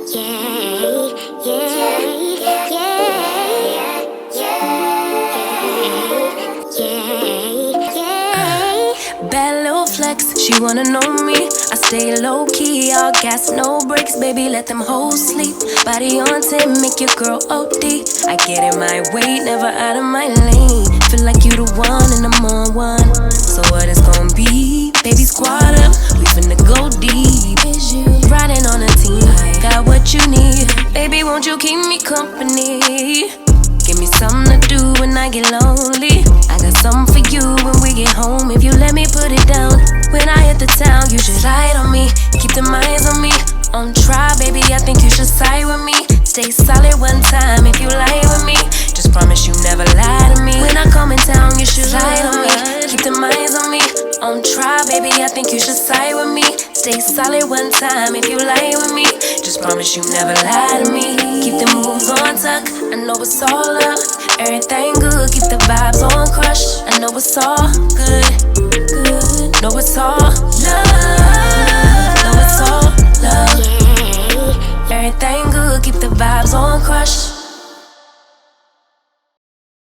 Bad little flex, she wanna know me. I stay low key, all gas, no brakes, baby, let them hoes sleep. Body on 10, make your girl OD. I get in my way, never out of my lane. Feel like you the one and I'm on one. So what it's gonna be? Baby, squad up, we finna go deep. Riding on a team, got what you need. Baby, won't you keep me company? Give me something to do when I get lonely. I got something for you when we get home. If you let me put it down, when I hit the town, you should ride on me. Keep them eyes on me. On try, baby, I think you should side with me. Stay solid one time if you lie with me. Just promise you never lie to me. When I come in town, you should ride on me. Keep them eyes on me. On try, baby, I think you should side with me. Stay solid one time if you lie with me. Just promise you never lie to me. Keep the moves on tuck, I know it's all up. Everything good, keep the vibes on crush. I know it's all good, good. Know it's all love, know it's all love. Everything good, keep the vibes on crush.